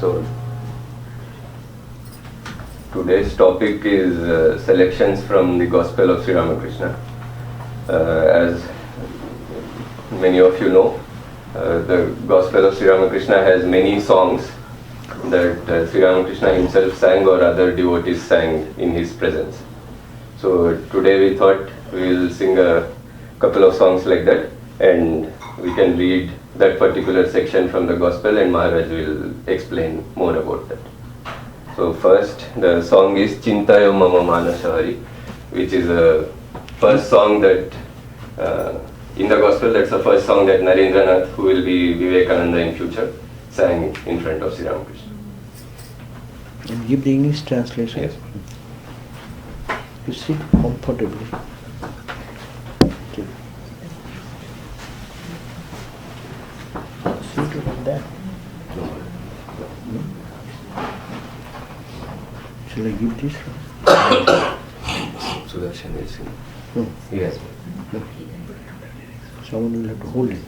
So today's topic is selections from the Gospel of Sri Ramakrishna. As many of you know, the Gospel of Sri Ramakrishna has many songs that Sri Ramakrishna himself sang or other devotees sang in his presence. So today we thought we'll sing a couple of songs like that, and we can read that particular section from the Gospel, and Maharaj will explain more about that. So first, the song is Chintayo Mama Manasahari, which is a first song that in the Gospel, that's the first song that Narendranath, who will be Vivekananda in future, sang in front of Sri Ramakrishna. And give the English translation. Yes. You sit comfortably. Okay. Sit like that. Shall I give this? Sudarshan will sing. Yes. Someone will have to hold it.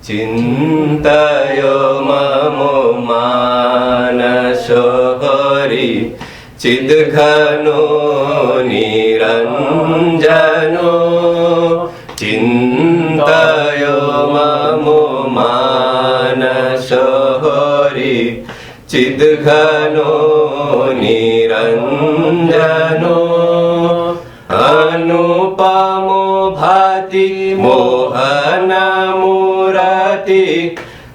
Chintayo mamo manaso hari Chidghano niranjano Chintayo mamo manaso hari Chidghano niranjano Anupamo bhati mohana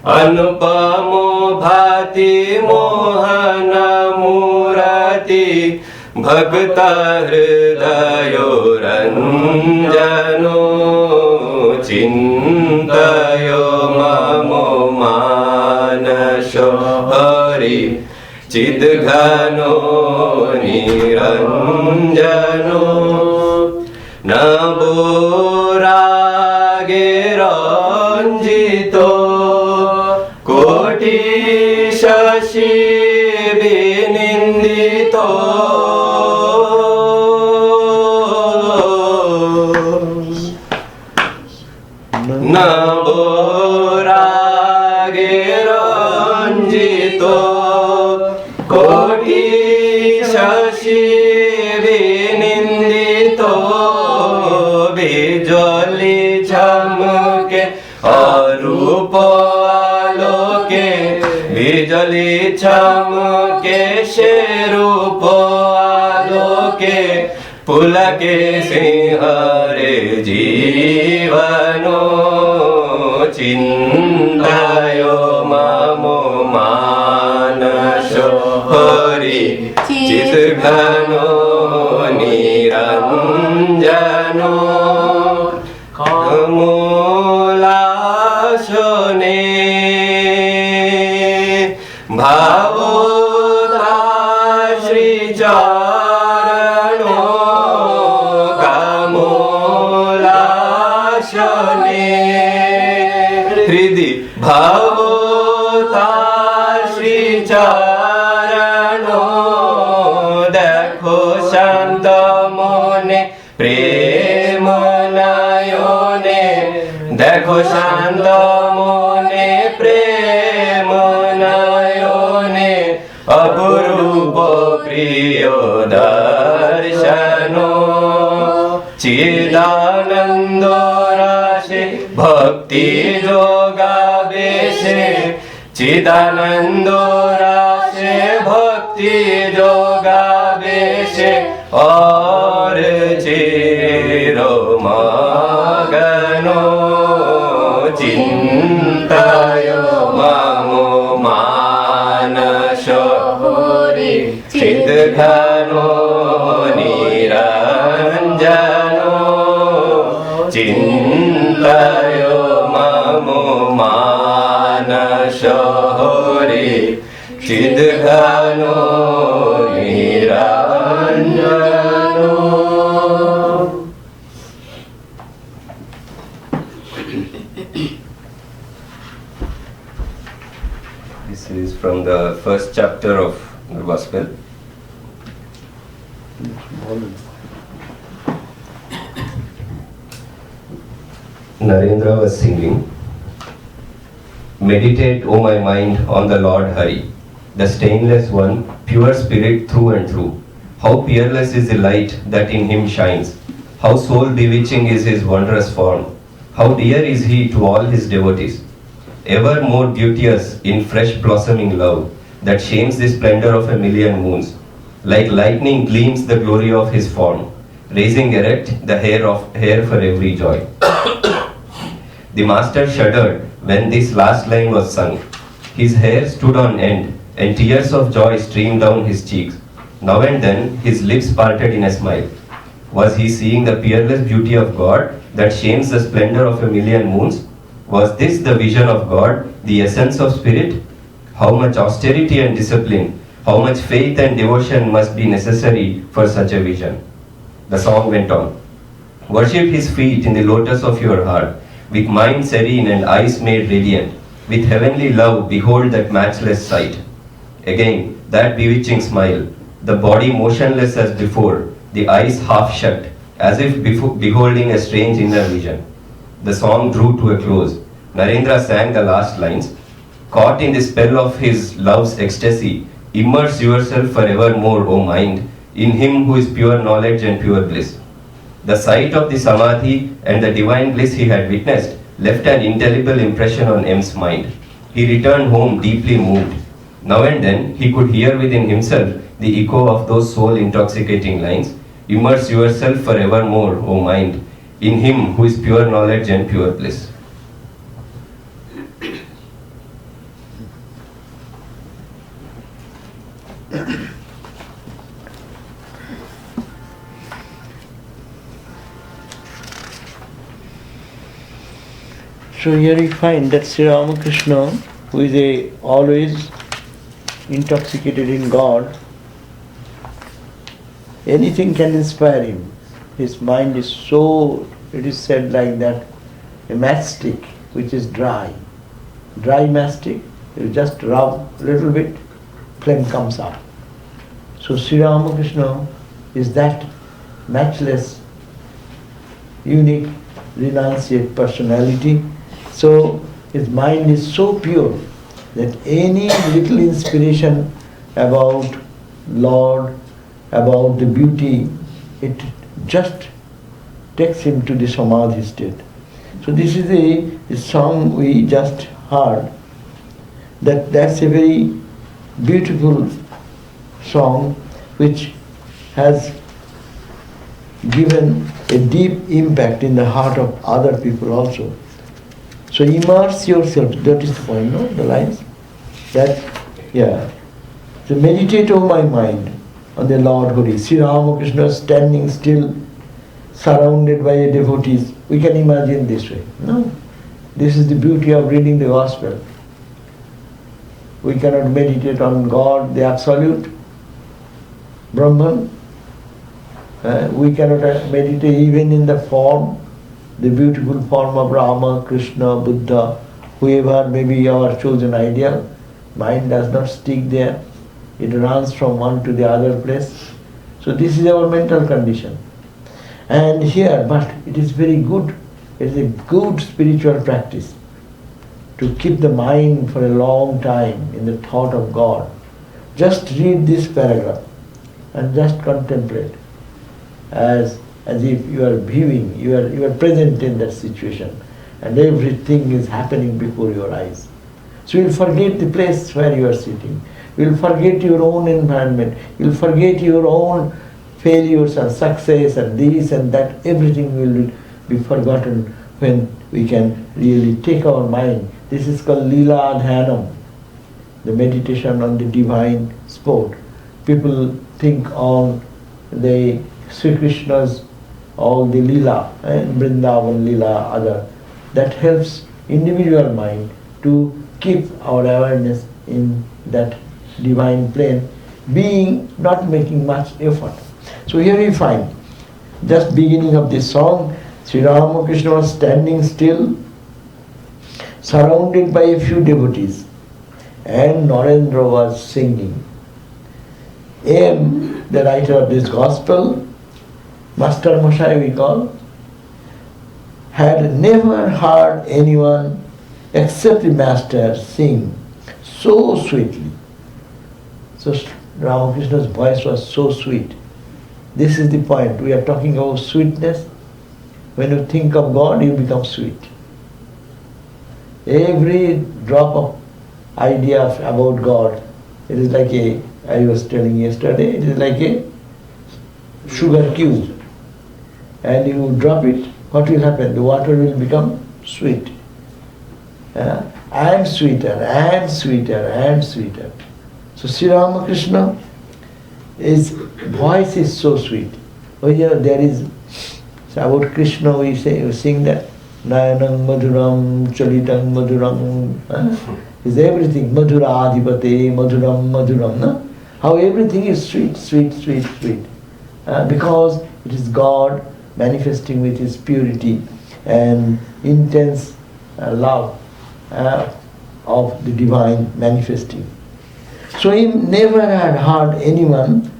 Anupamo bhati mohana murati Bhakta hridayo ranjano Chintayo mamo manasho hari Chidghano niranjano Naborage ranjito Koti shashi binindito Naborage ranjito Koti shashi binindito Bijoli chamke arupo Bijali chamke sherup aloke Pulake sinhare jivano Chintayo mamo manasho hari Chidghano niranjano Kamulasone Bhavota Shri Charano Kamolashane Hridi Bhavota Shri Charano Dekho Shanta Mone Prema Nayone Dekho Shanta Mone Prema Apurupo priyo darshano Chidanando rashe bhakti yoga beshe Chidanando rashe bhakti yoga beshe Aur chiro magano Chintayo mamo manasho Chidghano niranjano Chintayo mamo manasho Chidghano niranjano This is from the first chapter of the Gospel. Narendra was singing, "Meditate, O my mind, on the Lord Hari, the stainless one, pure spirit through and through. How peerless is the light that in him shines. How soul bewitching is his wondrous form. How dear is he to all his devotees. Ever more beauteous in fresh blossoming love that shames the splendor of a million moons. Like lightning gleams the glory of his form, raising erect the hair for every joy." The master shuddered when this last line was sung. His hair stood on end, and tears of joy streamed down his cheeks. Now and then his lips parted in a smile. Was he seeing the peerless beauty of God that shames the splendor of a million moons? Was this the vision of God, the essence of spirit? How much austerity and discipline, how much faith and devotion must be necessary for such a vision? The song went on. Worship his feet in the lotus of your heart, with mind serene and eyes made radiant. With heavenly love, behold that matchless sight. Again, that bewitching smile, the body motionless as before, the eyes half shut, as if beholding a strange inner vision. The song drew to a close. Narendra sang the last lines. Caught in the spell of his love's ecstasy, immerse yourself forevermore, O mind, in him who is pure knowledge and pure bliss. The sight of the samadhi and the divine bliss he had witnessed left an indelible impression on M's mind. He returned home deeply moved. Now and then he could hear within himself the echo of those soul-intoxicating lines. Immerse yourself forevermore, O mind, in him who is pure knowledge and pure bliss. So here we find that Sri Ramakrishna, who is always intoxicated in God, anything can inspire him. His mind is so, it is said like that, a matchstick which is dry. Dry matchstick, you just rub a little bit, flame comes up. So Sri Ramakrishna is that matchless, unique, renunciate personality. So his mind is so pure that any little inspiration about Lord, about the beauty, it just takes him to the samadhi state. So this is a song we just heard. That's a very beautiful song which has given a deep impact in the heart of other people also. So immerse yourself, that is the point, no? The lines? That, yeah. So meditate, O my mind, on the Lord Hari. Sri Ramakrishna standing still, surrounded by devotees. We can imagine this way. No. This is the beauty of reading the Gospel. We cannot meditate on God, the Absolute, Brahman. We cannot meditate even in the form, the beautiful form of Rama, Krishna, Buddha, whoever may be our chosen ideal. Mind does not stick there. It runs from one to the other place. So this is our mental condition. And here, but it is very good, it is a good spiritual practice to keep the mind for a long time in the thought of God. Just read this paragraph and just contemplate as if you are viewing, you are present in that situation and everything is happening before your eyes. So you will forget the place where you are sitting. You will forget your own environment. You will forget your own failures and success and this and that. Everything will be forgotten when we can really take our mind. This is called Lila Dhanam, the meditation on the divine sport. People think on the Sri Krishna's, all the Lila, and Vrindavan Lila, other. That helps individual mind to keep our awareness in that divine plane, being not making much effort. So here we find, just beginning of this song, Sri Ramakrishna was standing still, surrounded by a few devotees, and Narendra was singing. M, the writer of this gospel, Master Mosai we call, had never heard anyone except the Master sing so sweetly. So Ramakrishna's voice was so sweet. This is the point. We are talking about sweetness. When you think of God, you become sweet. Every drop of idea about God, it is like I was telling yesterday, it is like a sugar cube. And you drop it, what will happen? The water will become sweet. And sweeter, and sweeter, and sweeter. So Sri Ramakrishna, his voice is so sweet. Oh yeah, there is, so about Krishna we sing that, Nayanam Madhuram, Chalitam Madhuram, is everything, Madhura Adhipate, Madhuram, Madhuram, no? How everything is sweet, sweet, sweet, sweet. Because it is God manifesting with His purity and intense love of the divine manifesting. So he never had heard anyone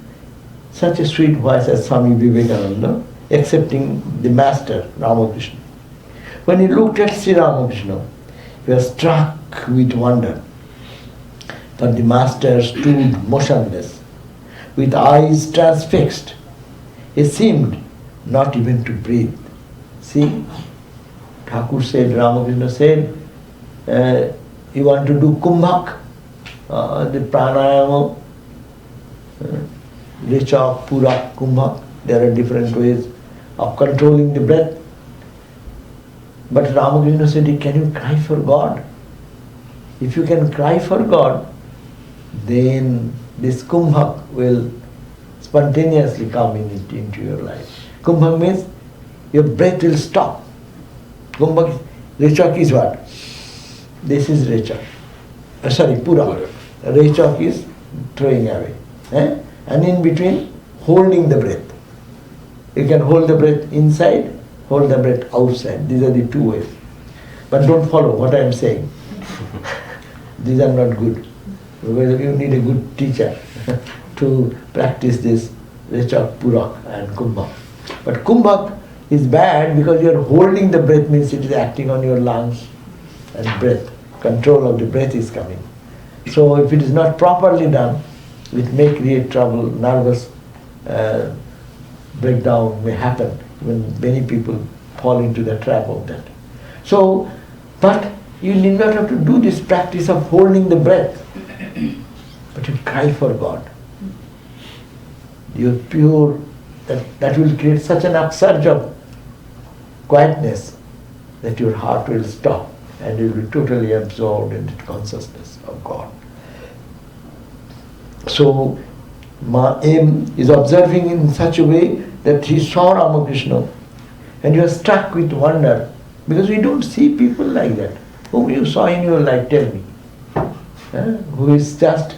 such a sweet voice as Swami Vivekananda, excepting the Master Ramakrishna. When he looked at Sri Ramakrishna, he was struck with wonder. But the Master stood motionless, with eyes transfixed. He seemed not even to breathe. See, Thakur said, Ramakrishna said, you want to do kumbhak, the pranayama, Richa, Pura, Kumbhak. There are different ways of controlling the breath. But Ramakrishna said, can you cry for God? If you can cry for God, then this Kumbhak will spontaneously come into your life. Kumbhak means your breath will stop. Kumbhak, Rechak is what? This is Rechak. Pura. Rechak is throwing away. And in between, holding the breath. You can hold the breath inside, hold the breath outside. These are the two ways. But don't follow what I am saying. These are not good. You need a good teacher to practice this Rechak, Purak and Kumbhak. But Kumbhak is bad because you are holding the breath, means it is acting on your lungs and breath. Control of the breath is coming. So if it is not properly done, it may create trouble, nervous breakdown may happen when many people fall into the trap of that. So, but you need not have to do this practice of holding the breath, but you cry for God. You're pure, that will create such an upsurge of quietness that your heart will stop and you will be totally absorbed in the consciousness of God. So, M is observing in such a way that he saw Ramakrishna and he was struck with wonder, because we don't see people like that. Whom you saw in your life, tell me. Who is just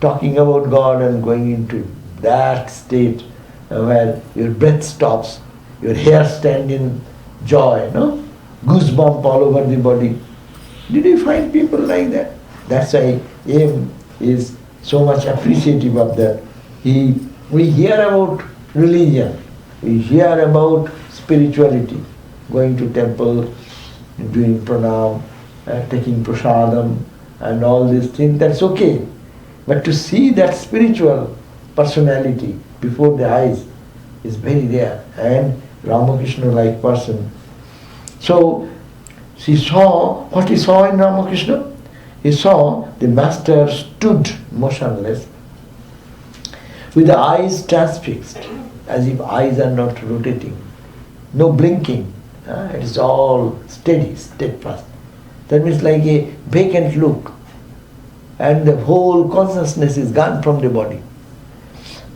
talking about God and going into that state where your breath stops, your hair stands in joy, no? Goosebump all over the body. Did you find people like that? That's why M is so much appreciative of that. We hear about religion, we hear about spirituality, going to temple, doing pranam, taking prasadam and all these things, that's okay. But to see that spiritual personality before the eyes is very rare, and Ramakrishna-like person. So he saw, what he saw in Ramakrishna? He saw the Master stood motionless with the eyes transfixed, as if eyes are not rotating, no blinking. It is all steady, steadfast. That means like a vacant look, and the whole consciousness is gone from the body,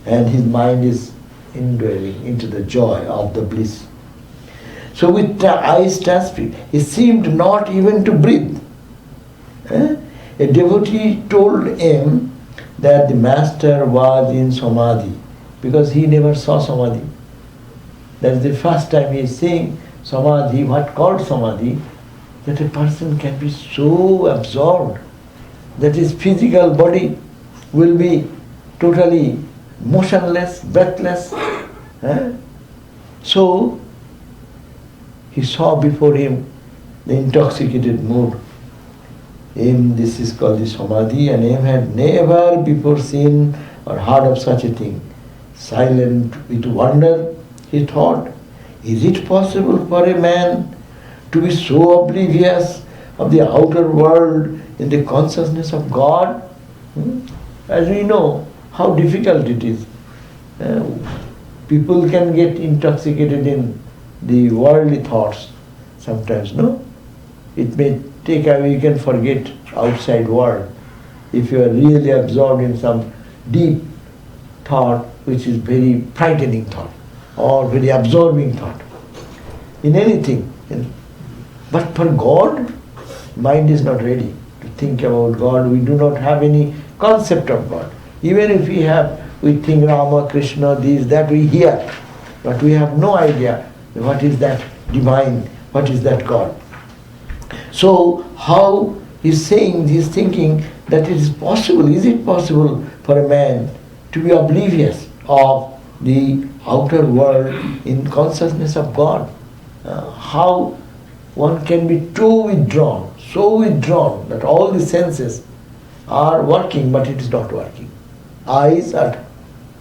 and his mind is indwelling into the joy of the bliss. So with the eyes transfixed, he seemed not even to breathe. A devotee told him that the Master was in Samadhi, because he never saw Samadhi. That is the first time he is seeing Samadhi, what called Samadhi. that a person can be so absorbed that his physical body will be totally motionless, breathless. So he saw before him the intoxicated mood. This is called the Samadhi, and him had never before seen or heard of such a thing. Silent with wonder, he thought, is it possible for a man to be so oblivious of the outer world in the consciousness of God? As we know, how difficult it is. People can get intoxicated in the worldly thoughts sometimes, no? It may take away, you can forget outside world. If you are really absorbed in some deep thought, which is very frightening thought, or very absorbing thought, in anything. But for God, mind is not ready to think about God. We do not have any concept of God. Even if we think Ramakrishna, this, that we hear, but we have no idea what is that divine, what is that God. So how he's saying, he's thinking that it is possible, is it possible for a man to be oblivious of the outer world in consciousness of God? How one can be too withdrawn, so withdrawn that all the senses are working but it is not working. Eyes are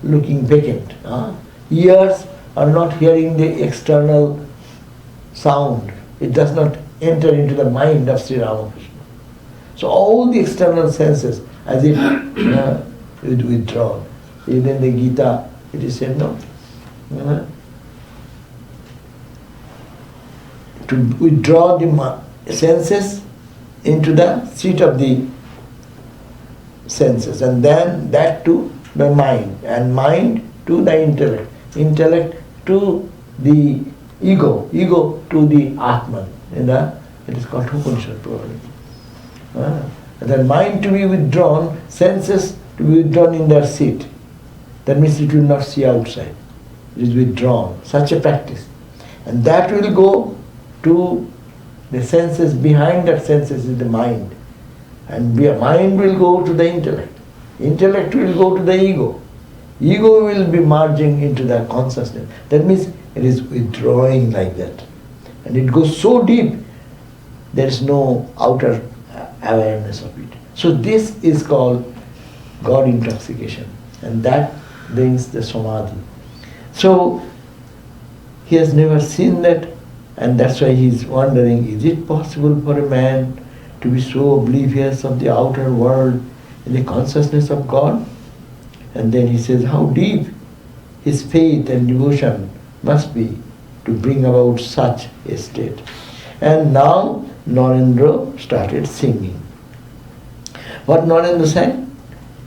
looking vacant. Ears are not hearing the external sound. It does not enter into the mind of Sri Ramakrishna. So all the external senses as if withdrawn. Even in the Gita it is said, no? To withdraw the senses into the seat of the senses, and then that to the mind, and mind to the intellect, intellect to the ego, ego to the Atman. It is called Upanishad probably. And then mind to be withdrawn, senses to be withdrawn in their seat. That means it will not see outside. It is withdrawn. Such a practice. And that will go to the senses. Behind that senses is the mind. And mind will go to the intellect. Intellect will go to the ego. Ego will be merging into the consciousness. That means it is withdrawing like that. And it goes so deep, there is no outer awareness of it. So this is called God intoxication. And that brings the Samadhi. So he has never seen that, and that's why he is wondering, is it possible for a man to be so oblivious of the outer world in the consciousness of God? And then he says how deep his faith and devotion must be to bring about such a state. And now Narendra started singing. What Narendra sang?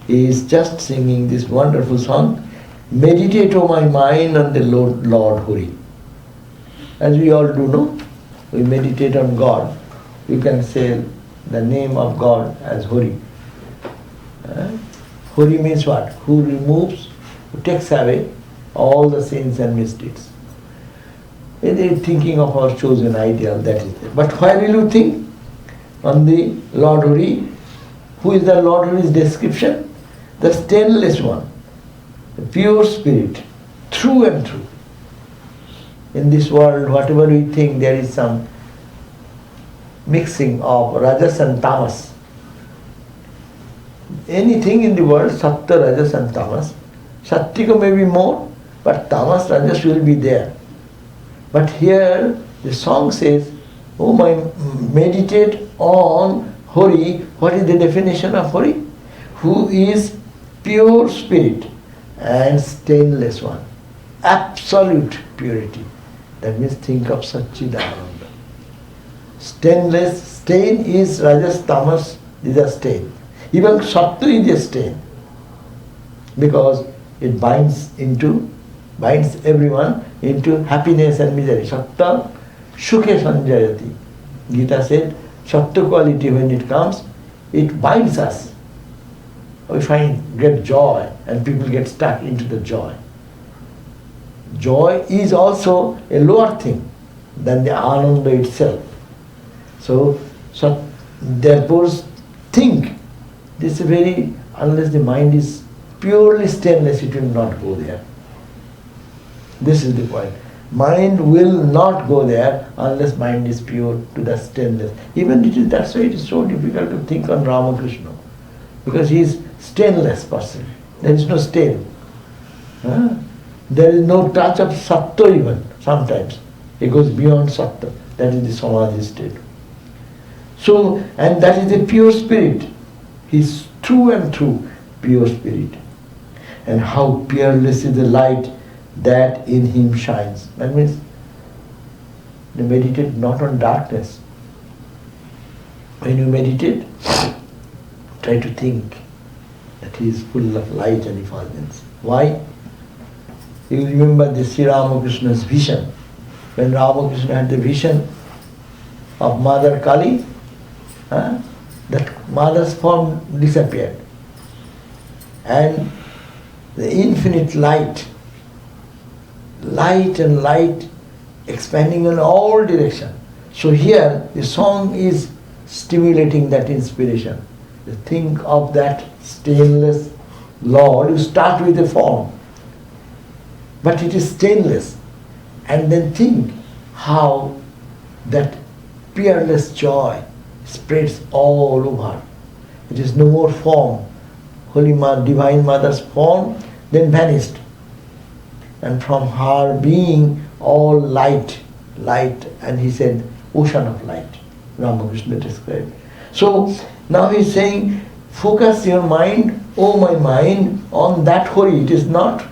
He is just singing this wonderful song, Meditate, O my mind, on the Lord Hari. As we all do know, we meditate on God. You can say the name of God as Hari. Hari means what? Who removes, who takes away all the sins and misdeeds. It is thinking of our chosen ideal, that is there. But where will you think? On the Lord Hari. Who is the Lord Hari's description? The stainless one, the pure spirit, through and through. In this world, whatever we think, there is some mixing of rajas and tamas. Anything in the world, sattva, rajas and tamas. Sattvika may be more, but tamas, rajas will be there. But here the song says, oh my, meditate on Hari. What is the definition of Hari? Who is pure spirit and stainless one. Absolute purity. That means think of Satchidananda. Stainless, stain is rajas, tamas, these are stain. Even sattva is a stain, because it binds everyone into happiness and misery. Sattva sukhe sanjayati. Gita said, sattva quality when it comes, it binds us. We find great joy and people get stuck into the joy. Joy is also a lower thing than the ananda itself. So therefore think, this is very, unless the mind is purely stainless, it will not go there. This is the point. Mind will not go there unless mind is pure to the stainless. Even that's why it is so difficult to think on Ramakrishna. Because he is stainless person. There is no stain. There is no touch of sattva even, sometimes. He goes beyond sattva. That is the samadhi state. So, and that is the pure spirit. He is true and true, pure spirit. And how peerless is the light that in him shines. That means you meditate not on darkness. When you meditate, try to think that he is full of light and effulgence. Why? You remember the Sri Ramakrishna's vision. When Ramakrishna had the vision of Mother Kali, that mother's form disappeared. And the infinite light and light expanding in all directions. So here the song is stimulating that inspiration. You think of that stainless Lord, you start with a form, but it is stainless, and then think how that peerless joy spreads all over. It is no more form. Holy Mother, Divine Mother's form then vanished. And from her being all light, and he said, ocean of light, Ramakrishna described. So now he's saying, focus your mind, oh my mind, on that holy. It is not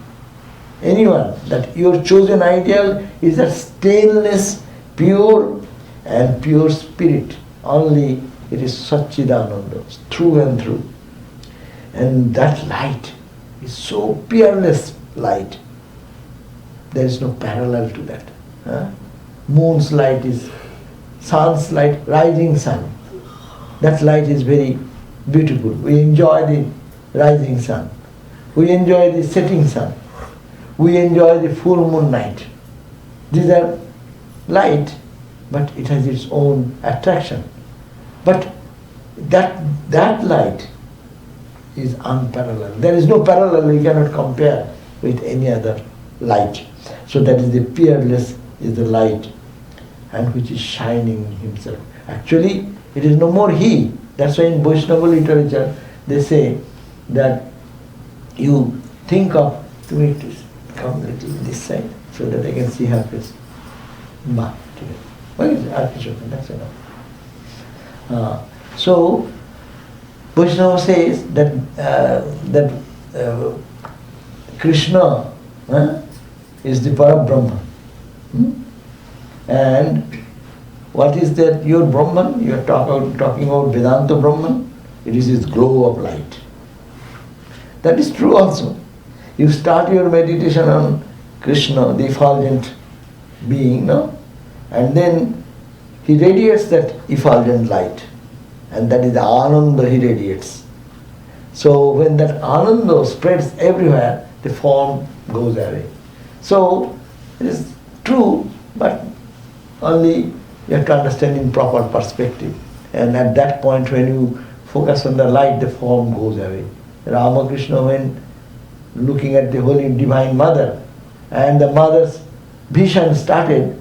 anyone. That your chosen ideal is a stainless, pure and pure spirit. Only it is Satchidananda, true and true. And that light is so peerless light. There is no parallel to that. Moon's light is sun's light, rising sun. That light is very beautiful. We enjoy the rising sun. We enjoy the setting sun. We enjoy the full moon night. These are light, but it has its own attraction. But that light is unparalleled. There is no parallel, we cannot compare with any other light. So that is the peerless, is the light, and which is shining himself. Actually, it is no more he. That's why in Vaishnava literature they say that you think of, to me to come a little this side so that I can see her face. What is Archishaka? That's enough. So Vaishnava says that Krishna is the Parabrahma. And what is that? Your Brahman, you are talking about Vedanta Brahman, it is his glow of light. That is true also. You start your meditation on Krishna, the effulgent being, no? And then he radiates that effulgent light. And that is the Ananda he radiates. So when that Ananda spreads everywhere, the form goes away. So it is true, but only you have to understand in proper perspective. And at that point when you focus on the light, the form goes away. Ramakrishna, when looking at the Holy Divine Mother, and the Mother's vision started,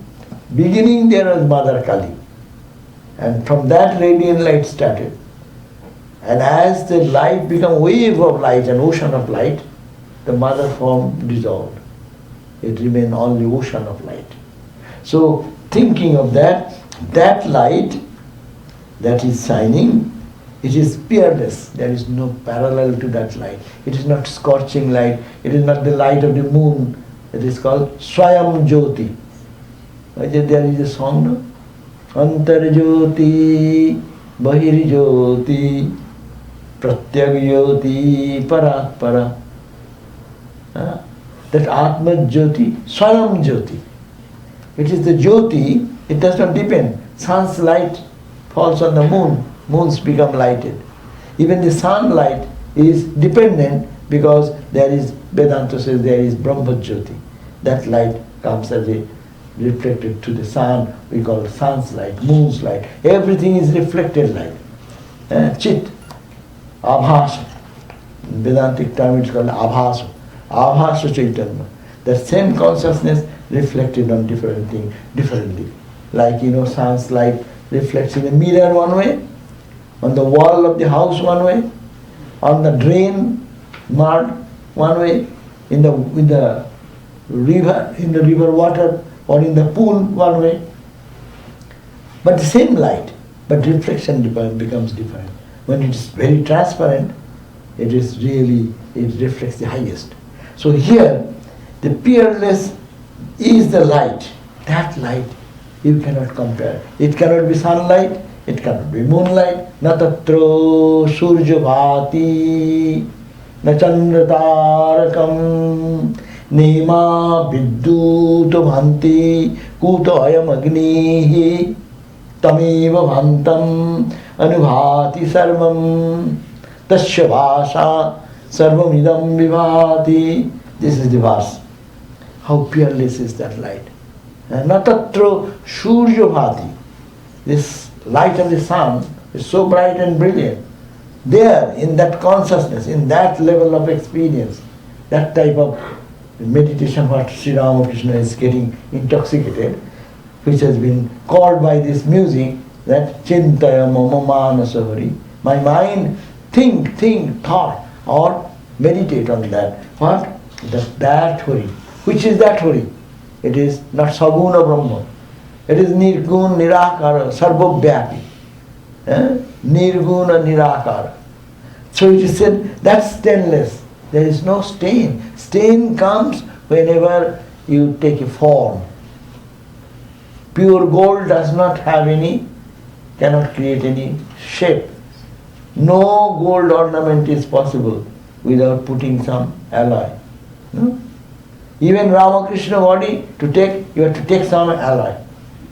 beginning there was Mother Kali. And from that radiant light started. And as the light became wave of light, an ocean of light, the mother form dissolved. It remained only ocean of light. So thinking of that light that is shining, it is peerless. There is no parallel to that light. It is not scorching light. It is not the light of the moon. It is called Swayam Jyoti. There is a song, no? Antar Jyoti, Bahir Jyoti, Pratyag Jyoti, Parak Para. That Atma Jyoti, Swayam Jyoti. It is the Jyoti, it does not depend. Sun's light falls on the moon, moons become lighted. Even the sunlight is dependent because there is, Vedanta says there is Brahma Jyoti. That light comes as a reflected to the sun, we call it sun's light, moon's light. Everything is reflected light. Chit, abhasa. In Vedantic term it's called abhasa. Abhasa Chaitanya. That same consciousness reflected on different things differently. Like sun's light reflects in a mirror one way, on the wall of the house one way, on the drain mud one way, in the river water or in the pool one way. But the same light, but reflection becomes different. When it is very transparent, it reflects the highest. So here, the peerless is the light. That light you cannot compare. It cannot be sunlight, it cannot be moonlight. Na tatro surya bhati, na chandra tarakam, nema vidduto bhanti, kuto ayam agnihi, tameva bhantam, anubhati sarvam, tasya bhasha, sarvam idam vibhati. This is the verse. How peerless is that light. Natatro surya bhati. This light of the sun is so bright and brilliant. There, in that consciousness, in that level of experience, that type of meditation what Sri Ramakrishna is getting intoxicated, which has been called by this music, that chintaya mama manasahari. My mind think, thought, or meditate on that. What? That Hari. Which is that Hari? It is not Saguna Brahma. It is Nirguna Nirakara, Sarvadevananda. Nirguna Nirakara. So it is said, that's stainless. There is no stain. Stain comes whenever you take a form. Pure gold does not have cannot create any shape. No gold ornament is possible without putting some alloy. No? Even Ramakrishna body to take, you have to take some alloy.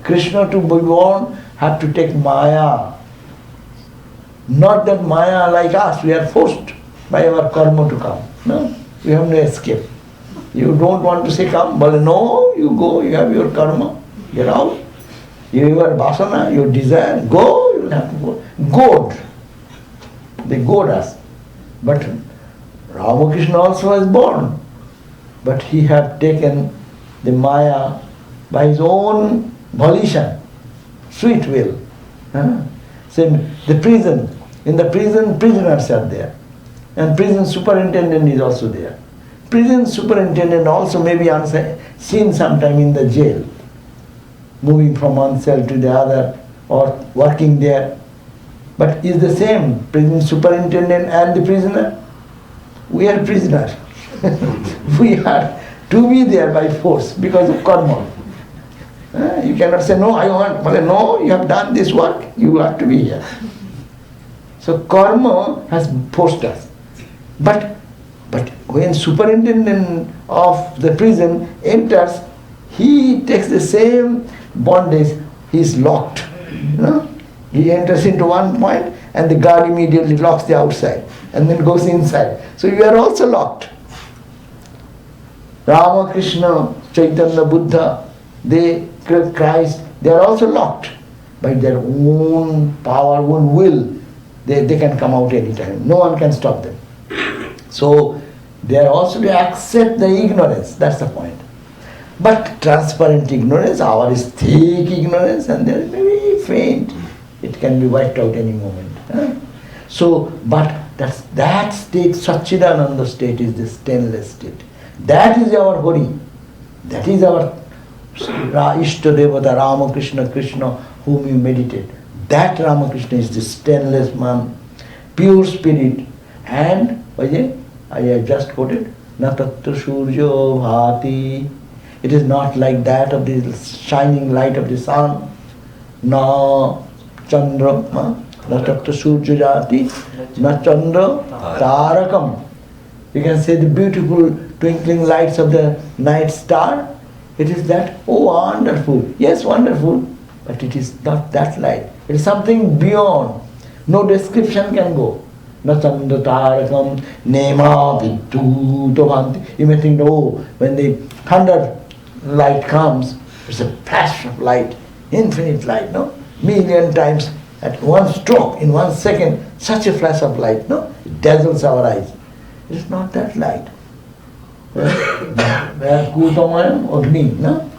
Krishna to be born have to take Maya. Not that Maya like us, we are forced by our karma to come. No, we have no escape. You don't want to say come, but no, you go, you have your karma, get out. Your vasana, your desire, go, you have to go. Goad. They goad us. But Ramakrishna also was born. But he have taken the Maya by his own volition, sweet will. Same, the prison. In the prison, prisoners are there. And prison superintendent is also there. Prison superintendent also may be seen sometime in the jail, moving from one cell to the other or working there. But is the same prison superintendent and the prisoner? We are prisoners. We are to be there by force because of karma. You cannot say, no, I want. Well, no, you have done this work, you have to be here. So karma has forced us. But when superintendent of the prison enters, he takes the same bondage, he is locked. He enters into one point and the guard immediately locks the outside and then goes inside. So you are also locked. Ramakrishna, Chaitanya, Buddha, Christ, they are also locked by their own power, own will. They can come out anytime. No one can stop them. So they are also to accept the ignorance. That's the point. But transparent ignorance, our is thick ignorance, and they are very faint. It can be wiped out any moment. So, but that state, Satchidananda state, is the stainless state. That is our Hari. That is our Ishtadevata, Ramakrishna, Krishna, whom you meditate. That Ramakrishna is the stainless man, pure spirit. And, I have just quoted, Na tattva suryo bhati. It is not like that of the shining light of the sun. Na chandra, na tattva surya jati, na chandra tarakam. You can say the beautiful twinkling lights of the night star. It is that, oh wonderful. Yes, wonderful. But it is not that light. It is something beyond. No description can go. Na chandra tarakam nema viddu. You may think, oh, when the thunder light comes, It's a flash of light, infinite light, no? Million times at one stroke, in 1 second, such a flash of light, no? It dazzles our eyes. It's not that light. Where Kutamaya or me, no?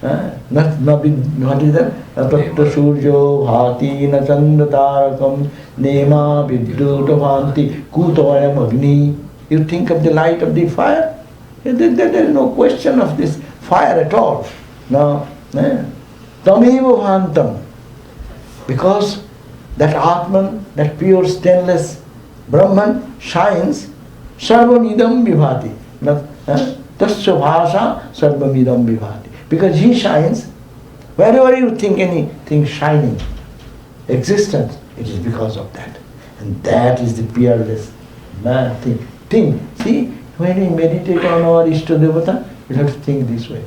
What is that? Tatta suryo bhati na chanda tarakam nema vidyuta bhanti kutavayam agni. You think of the light of the fire? There is no question of this fire at all. No. Tameva bhantam. Because that Atman, that pure stainless Brahman shines, sarvamidam vibhati. Tasya bhasha sarvamidam vibhati. Because he shines, wherever you think anything shining, existence, it is because of that. And that is the peerless thing. See, when we meditate on our Ishtadevata, we have to think this way.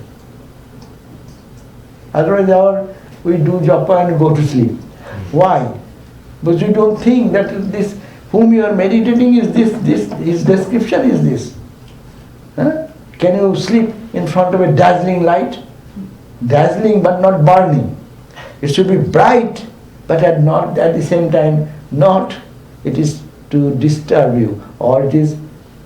Otherwise we do japa and go to sleep. Why? Because you don't think that this, whom you are meditating is this, his description is this. Can you sleep in front of a dazzling light? Dazzling but not burning. It should be bright but at the same time not, it is to disturb you, or it is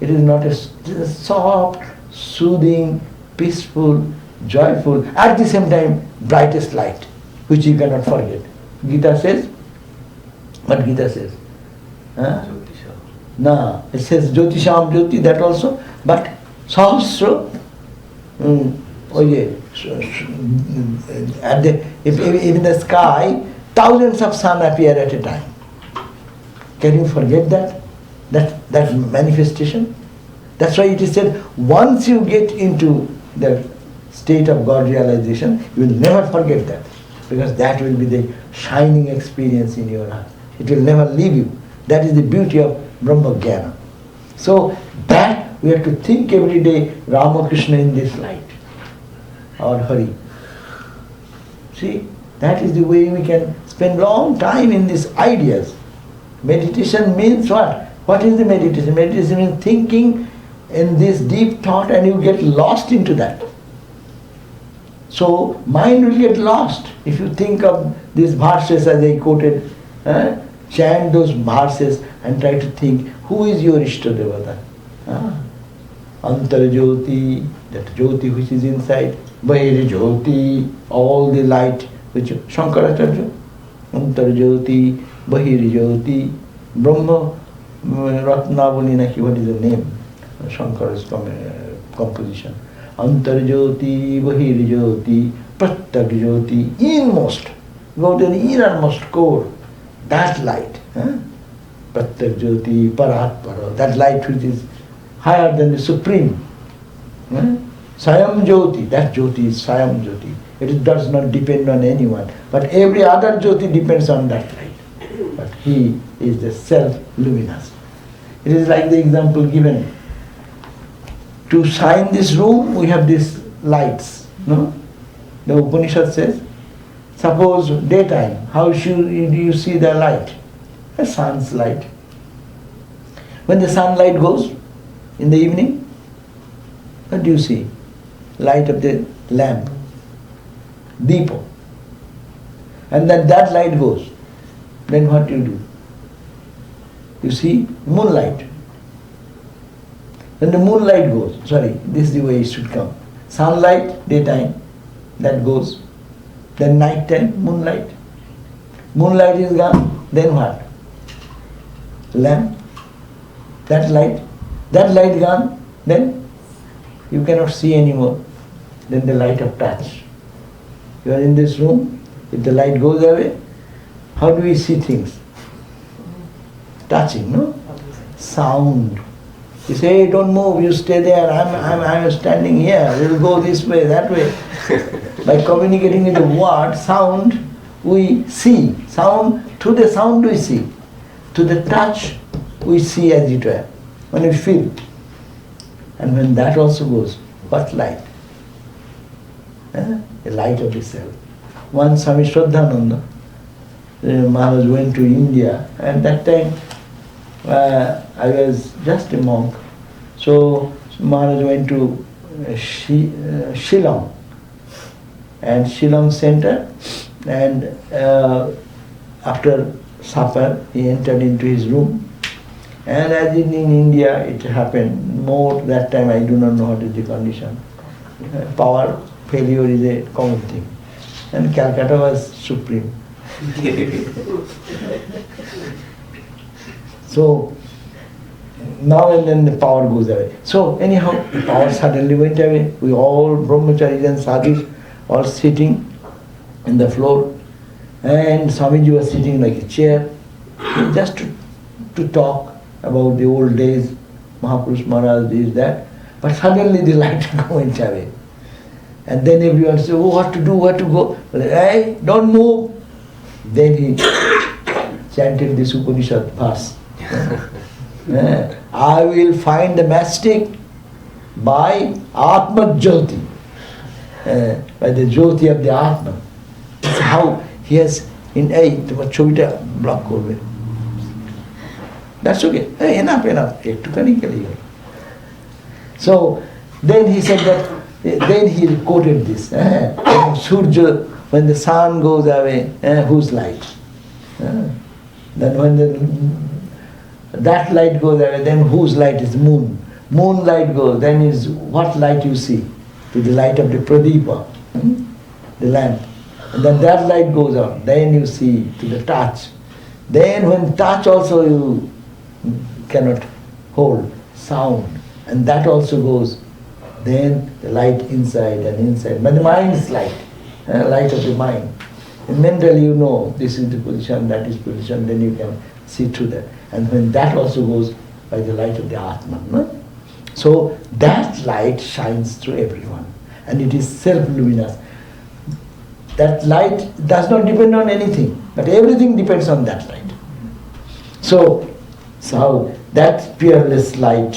not it is a soft, soothing, peaceful, joyful, at the same time brightest light, which you cannot forget. Gita says, what Gita says? No, it says Jyotisham Jyoti, that also, but Sahasra, if in the sky, thousands of sun appear at a time. Can you forget that manifestation? That's why it is said, once you get into the state of God realization, you will never forget that, because that will be the shining experience in your heart. It will never leave you. That is the beauty of Brahma Jnana. So that we have to think every day, Ramakrishna in this light, or Hari. See, that is the way we can spend long time in these ideas. Meditation means what? What is the meditation? Meditation means thinking in this deep thought, and you get lost into that. So mind will get lost if you think of these verses as I quoted. Chant those verses and try to think, who is your Ishtadevata? Antarjyoti, that Jyoti which is inside, Bahir Jyoti, all the light which Shankaracharya, Antarjyoti, Bahir Jyoti, Brahma Ratnavali Naki, what is the name? Shankara's composition. Antarjyoti, Bahir Jyoti, Pratyak Jyoti, inmost, go to the innermost core, that light. Pratyak Jyoti, Paratpara, that light which is higher than the Supreme. Sayam Jyoti, that Jyoti is Sayam Jyoti. It does not depend on anyone. But every other Jyoti depends on that light. But he is the self-luminous. It is like the example given. To shine this room, we have these lights. No? The Upanishad says, suppose daytime, how do you see the light? The sun's light. When the sunlight goes in the evening, what do you see? Light of the lamp, Deepo. And then that light goes. Then what do you do? You see moonlight. When the moonlight goes, this is the way it should come. Sunlight, daytime, that goes. Then night time, moonlight. Moonlight is gone, then what? Lamp, that light gone, then you cannot see anymore. Then the light of touch. You are in this room, if the light goes away, how do we see things? Touching, no? Sound. You say, hey, don't move, you stay there, I'm standing here, we'll go this way, that way. By communicating with the word, sound, we see. Sound, through the sound we see. To the touch, we see as it were. When we feel. And when that also goes, what light? The light of the self. Once Swami Shraddhananda, Maharaj went to India, and that time I was just a monk. So Maharaj went to Shillong. and Shillong Center, and after supper he entered into his room, and as in India it happened more that time. I do not know what is the condition. Power failure is a common thing, and Calcutta was supreme. So now and then the power goes away. So anyhow, the power suddenly went away. We all brahmacharis and sadhus all sitting in the floor, and Swamiji was sitting like a chair, just to talk about the old days, Mahapurush Maharaj, this, that. But suddenly the light went away. And then everyone said, oh, what to do, where to go? Hey, don't move. Then he chanted this Upanishad verse. I will find the mastic by Atma Jyoti, by the Jyoti of the Atma. That's how he has in তোমার ছবিটা block করবে. That's okay. Hey, enough. একটুখানি খেলেই হলো. So then he said that, then he quoted this. Surya, when the sun goes away, whose light? Then when that light goes away, then whose light is moon? Moon light goes, then is what light you see? To the light of the Pradipa, the lamp. And then that light goes out, then you see to the touch. Then when touch also you cannot hold, sound, and that also goes. Then the light inside and inside. But the mind is light, light of the mind. And mentally you know this is the position, that is position, then you can see through that. And when that also goes by the light of the Atma. No? So that light shines through everyone, and it is self-luminous. That light does not depend on anything, but everything depends on that light. So that fearless light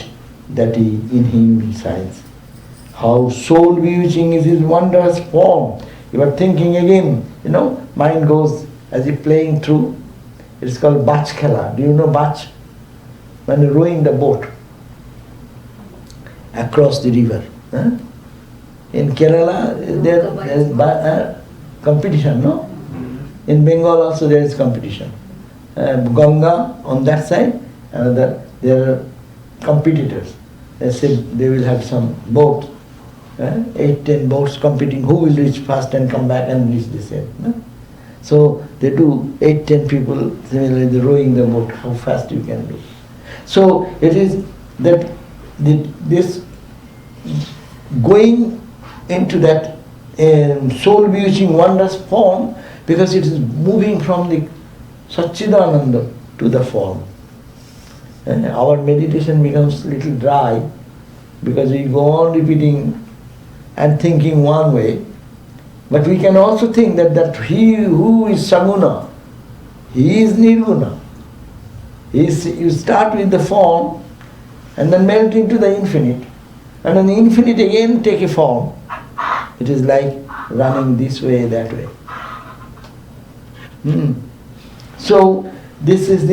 that in him shines. How soul bewitching is his wondrous form. You are thinking again, mind goes as if playing through. It's called bach khela. Do you know bach? When you're rowing the boat across the river. In Kerala, there is competition, no? In Bengal also there is competition. Ganga on that side, there are competitors. They said they will have some boats, 8-10 boats competing, who will reach fast and come back and reach the same. No? So they do 8-10 people similarly rowing the boat, how fast you can do. So it is that this going into that soul bewitching wondrous form, because it is moving from the Satchidananda to the form. Our meditation becomes a little dry because we go on repeating and thinking one way. But we can also think that he who is Saguna, he is Nirguna. You start with the form and then melt into the infinite. And then the infinite again take a form. It is like running this way, that way. So this is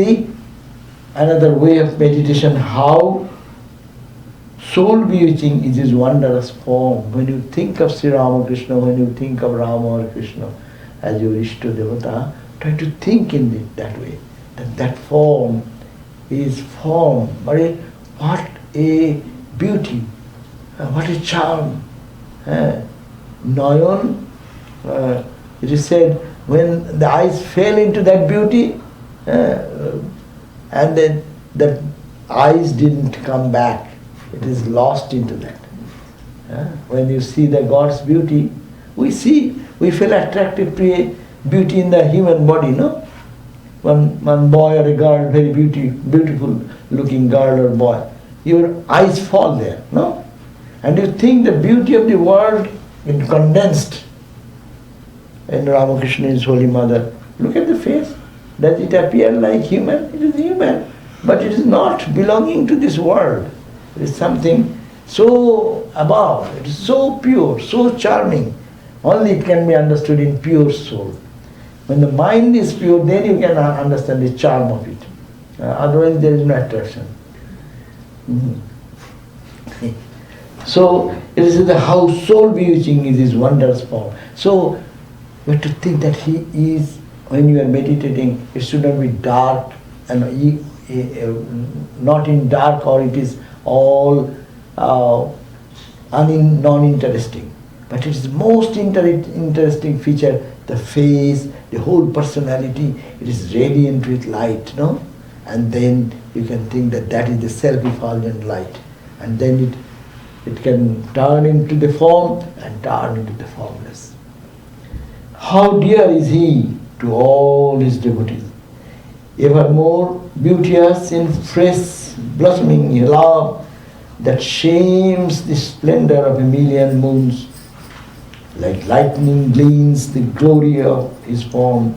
another way of meditation, how soul bewitching is his wondrous form. When you think of Sri Ramakrishna, when you think of Rama or Krishna as your Ishta Devata, try to think in it that way. That form is form. But what a beauty, what a charm. Nayan, it is said, when the eyes fell into that beauty, and then the eyes didn't come back. It is lost into that. When you see the God's beauty, we feel attracted to a beauty in the human body, no? One boy or a girl, very beautiful looking girl or boy, your eyes fall there, no? And you think the beauty of the world is condensed in Ramakrishna, his Holy Mother. Look at the face. Does it appear like human? It is human. But it is not belonging to this world. It is something so above. It is so pure, so charming. Only it can be understood in pure soul. When the mind is pure, then you can understand the charm of it. Otherwise there is no attraction. So it is the how soul bewitching is his wondrous form. So you have to think that he is, when you are meditating, it should not be dark and not in dark, or it is all non-interesting. But it is most interesting feature, the face, the whole personality. It is radiant with light, no? And then you can think that that is the self-effulgent light. And then it can turn into the form and turn into the formless. How dear is he to all his devotees. Evermore beauteous in fresh blossoming love that shames the splendor of a million moons. Like lightning gleams the glory of his form,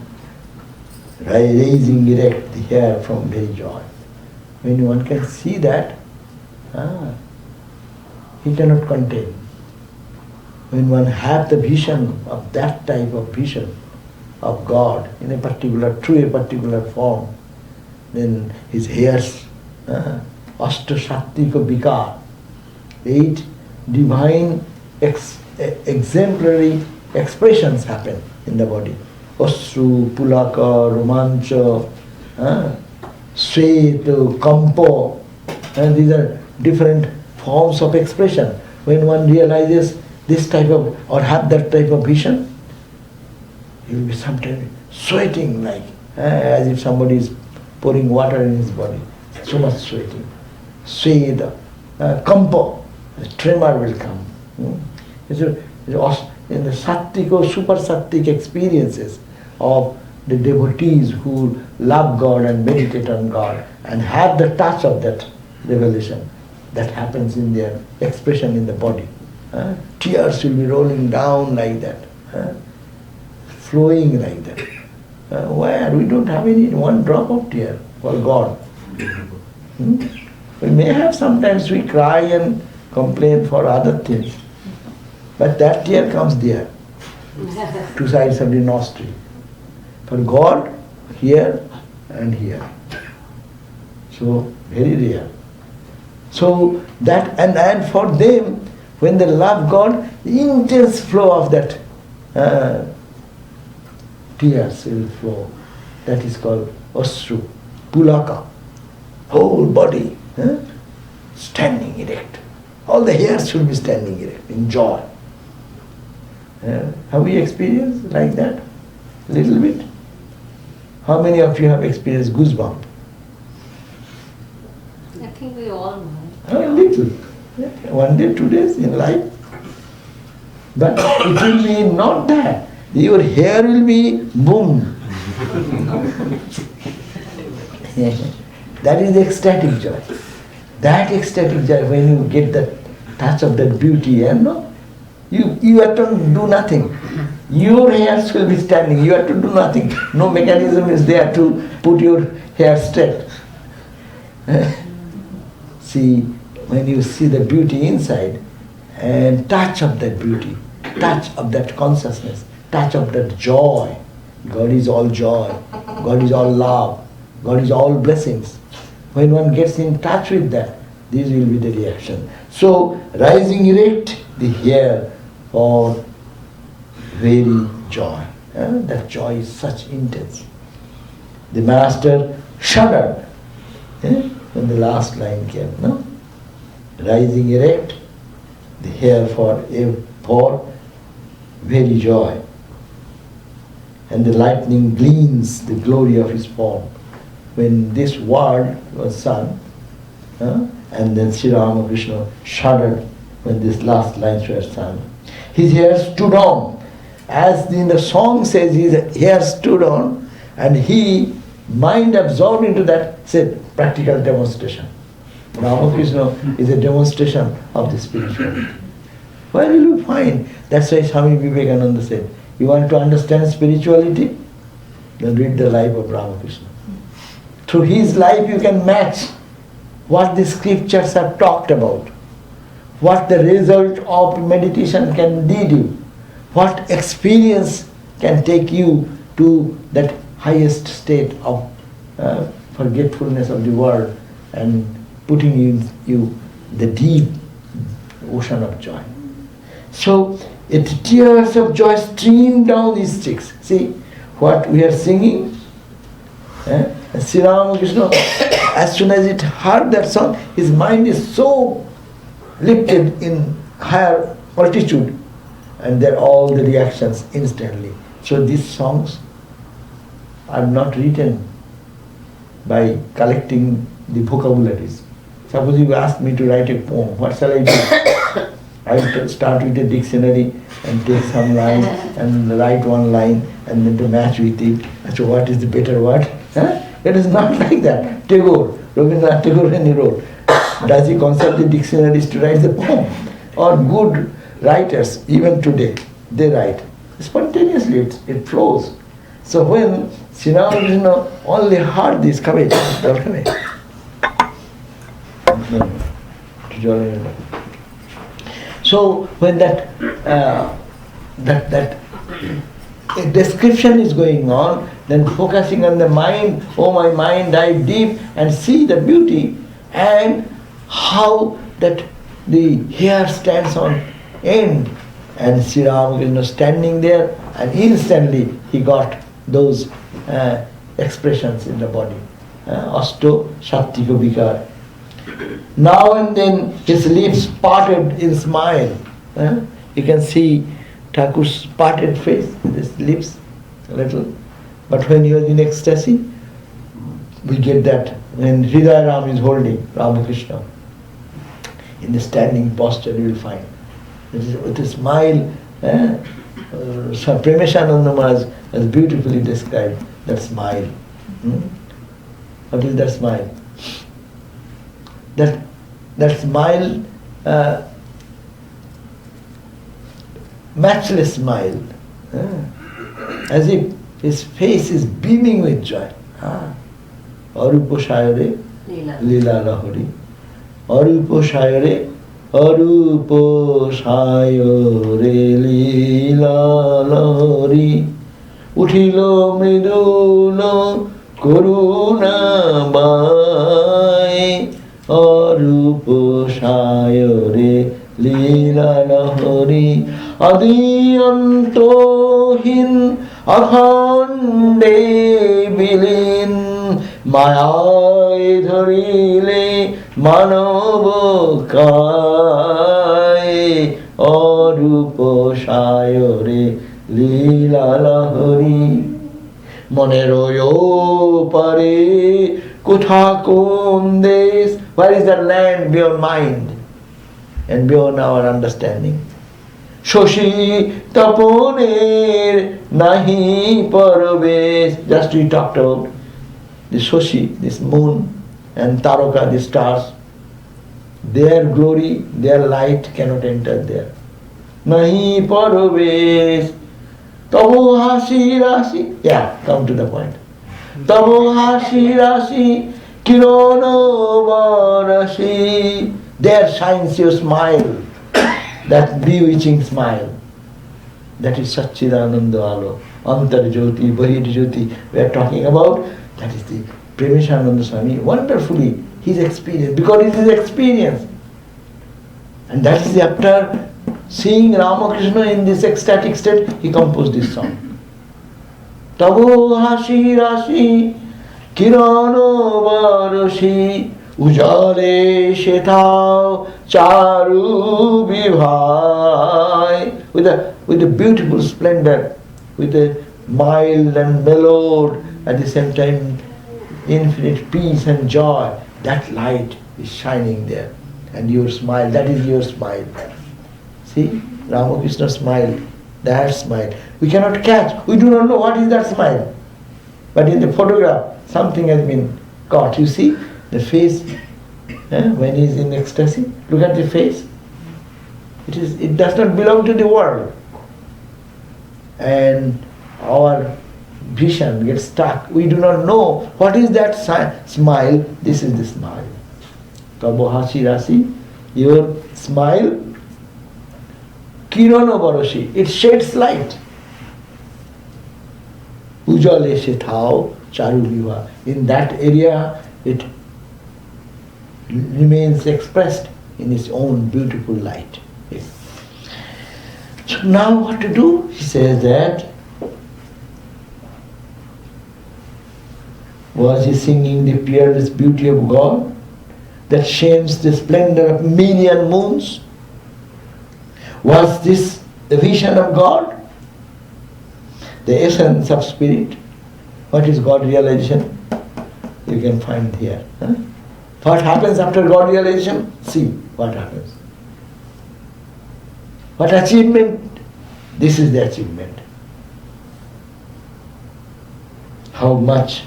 raising erect the hair from very joy. When one can see that, he cannot contain. When one has the vision of that type of vision of God in a particular, through a particular form, then his hairs, Ashtashatika Vikar, 8 divine exemplary expressions happen in the body. Asru, Pulaka, Romancha, Sveto, Kampo, and these are different forms of expression. When one realizes this type of, or have that type of vision, he will be sometimes sweating like, as if somebody is pouring water in his body. So much sweating. Sveda, Kampo, the tremor will come. In the Sattik or super Sattik experiences of the devotees who love God and meditate on God and have the touch of that revelation, that happens in their expression in the body. Tears will be rolling down like that, flowing like that. Where? We don't have any one drop of tear for God. We may have sometimes we cry and complain for other things, but that tear comes there, two sides of the nostril. For God, here and here. So, very rare. So, that, and for them, when they love God, the intense flow of that tears will flow. That is called Asru, Pulaka. Whole body standing erect. All the hairs should be standing erect in joy. Have we experienced like that? A little bit? How many of you have experienced goosebump? I think we all know. A little. Yeah. 1 day, 2 days in life. But it will be not that. Your hair will be boom. That is the ecstatic joy. That ecstatic joy, when you get the touch of that beauty, you have to do nothing. Your hairs will be standing, you have to do nothing. No mechanism is there to put your hair straight. See, when you see the beauty inside and touch of that beauty, touch of that consciousness, touch of that joy. God is all joy, God is all love, God is all blessings. When one gets in touch with that, this will be the reaction. So, rising erect, the hair for very joy. That joy is such intense. The master shuddered when the last line came. No? Rising erect, the hair for very joy. And the lightning gleams the glory of his form. When this word was sung, and then Sri Ramakrishna shuddered when these last lines were sung. His hair stood on, as in the song says, his hair stood on, and he, mind absorbed into that, said, practical demonstration. Ramakrishna is a demonstration of the spirituality. Where will you find? That's why Swami Vivekananda said, you want to understand spirituality? Then read the life of Ramakrishna. Through his life you can match what the scriptures have talked about, what the result of meditation can lead you, what experience can take you to that highest state of forgetfulness of the world and putting you the deep ocean of joy. So it tears of joy stream down his cheeks. See what we are singing? Sri Ramakrishna, as soon as it heard that song, his mind is so lifted in higher altitude, and there are all the reactions instantly. So these songs are not written by collecting the vocabularies. Suppose you ask me to write a poem, what shall I do? I will start with a dictionary and take some line and write one line and then to match with it. So what is the better word? It is not like that. Tagore, Rabindranath Tagore, when he wrote, does he consult the dictionaries to write the poem? Or good writers, even today, they write. Spontaneously, it flows. So when Sri Ramakrishna only heard this, come here. So when that description is going on, then focusing on the mind, oh my mind, dive deep and see the beauty and how that the hair stands on end, and Sri Ramakrishna standing there, and instantly he got those expressions in the body. Asto Shaktika Vikar. Now and then his lips parted in smile. You can see Thakur's parted face with his lips a little. But when he was in ecstasy, we get that when Hridaya Ram is holding Ramakrishna in the standing posture, you will find. With a smile, Premeshananda Maharaj has beautifully described that smile. What is that smile? That smile, matchless smile, as if his face is beaming with joy. Arupa Shayare Lila Lahori. Arupa Shayare Arupa Shayare Lila Lahori. Uthilo Mridula Koruna Bai. Arupa Shayare Lila Lahori. Adi Antohin Akhande Bilin Mayai Dharile Manava Kai Arupa Shayare Lila Lahori. Moneroyo Pare Kuthakundes. Where is that land beyond mind and beyond our understanding? Shoshi Taponer Nahi Parves. Just we talked about the Shoshi, this moon, and Taroka, the stars. Their glory, their light cannot enter there. Nahi Parves. Tabo Hashi Rashi. Yeah, come to the point. Tabo Hashi Rashi. Kirono Varashi. There shines your smile. That bewitching smile. That is Satchidananda Alo. Antar Jyoti, Bahir Jyoti we are talking about. That is the Premeshananda Swami. Wonderfully, his experience. Because it is his experience. And that is after seeing Ramakrishna in this ecstatic state, he composed this song. Tabo Hashi Rashi Kirano Varashi Ujale Shetao Charu Vibhai. With a beautiful splendor, with a mild and mellowed, at the same time infinite peace and joy. That light is shining there. And your smile, that is your smile. See, Ramakrishna smile, that smile. We cannot catch, we do not know what is that smile. But in the photograph, something has been caught. You see, the face, when he is in ecstasy, look at the face. It does not belong to the world. And our vision gets stuck. We do not know what is that smile. This is the smile. Tabo Hashi Rasi, your smile, Kirono Baroshi, it sheds light. Ujale Shethao Charu Viva. In that area, it remains expressed in his own beautiful light. Yes. So now what to do? He says that, was he singing the peerless beauty of God that shames the splendor of million moons? Was this the vision of God? The essence of spirit? What is God realization? You can find here. Huh? What happens after God realization? See what happens. What achievement? This is the achievement. How much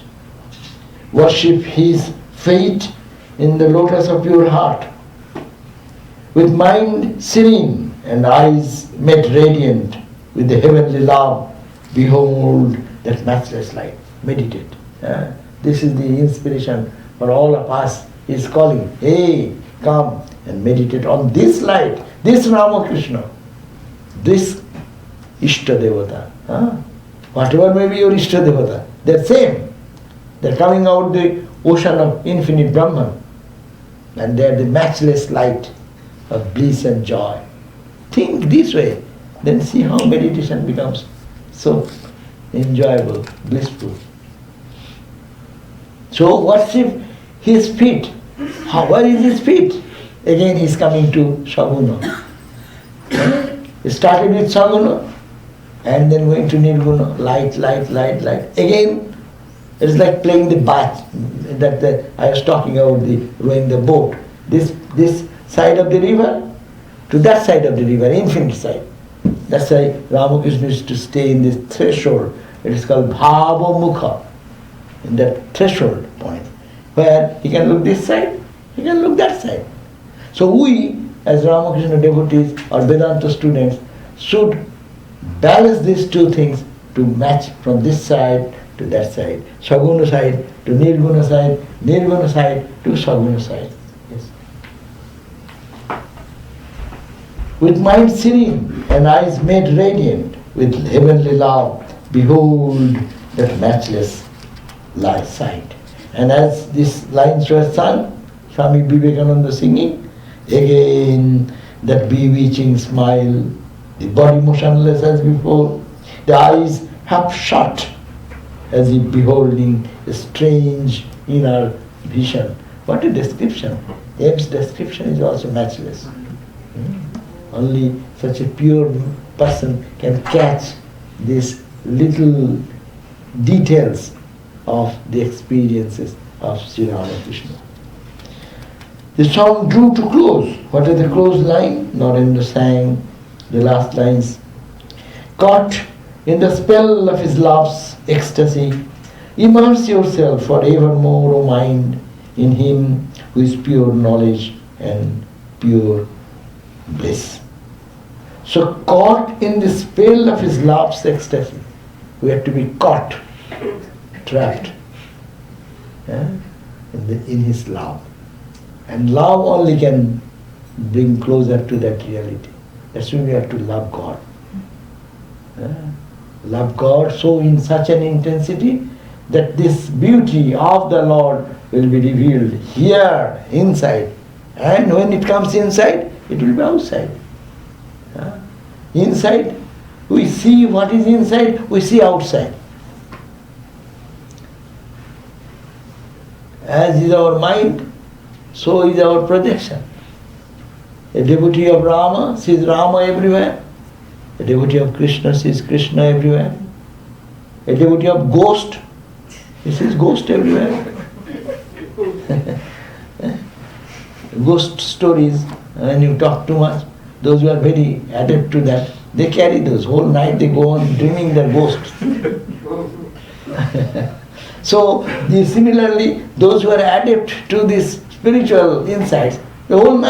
worship His feet in the lotus of your heart, with mind serene and eyes made radiant with the heavenly love. Behold that matchless light. Meditate. This is the inspiration for all of us. He is calling, hey, come and meditate on this light, this Ramakrishna, this Ishta Devata. Whatever may be your Ishta Devata, they're same. They're coming out the ocean of infinite Brahman, and they're the matchless light of bliss and joy. Think this way, then see how meditation becomes so enjoyable, blissful. So worship His feet. Where is His feet? Again He is coming to Saguna. He started with Saguna and then going to Nirguna, light, light, light, light. Again, it's like playing the bat that I was talking about, the rowing the boat. This side of the river to that side of the river, infinite side. That's why Ramakrishna used to stay in this threshold. It is called Bhava Mukha, in that threshold point, where he can look this side, he can look that side. So we, as Ramakrishna devotees or Vedanta students, should balance these two things to match from this side to that side. Saguna side to Nirguna side, Nirguna side to Saguna side. Yes. With mind serene and eyes made radiant with heavenly love, behold that matchless sight. And as these lines were sung, Swami Vivekananda singing, again that bewitching smile, the body motionless as before, the eyes half shut as if beholding a strange inner vision. What a description! M's description is also matchless. Only such a pure person can catch these little details of the experiences of Sri Ramakrishna. The song drew to close. What is the close line? Narendra sang the last lines. Caught in the spell of his love's ecstasy, immerse yourself forevermore, O mind, in him who is pure knowledge and pure bliss. So caught in the spell of his love's ecstasy, we have to be caught, trapped in his love. And love only can bring closer to that reality. That's why we have to love God. Love God so in such an intensity that this beauty of the Lord will be revealed here, inside. And when it comes inside, it will be outside. Inside, we see what is inside, we see outside. As is our mind, so is our projection. A devotee of Rama sees Rama everywhere. A devotee of Krishna sees Krishna everywhere. A devotee of ghost, he sees ghost everywhere. Ghost stories, when you talk too much, those who are very adept to that, they carry those. Whole night they go on dreaming their ghosts. So, similarly, those who are adept to these spiritual insights, the whole night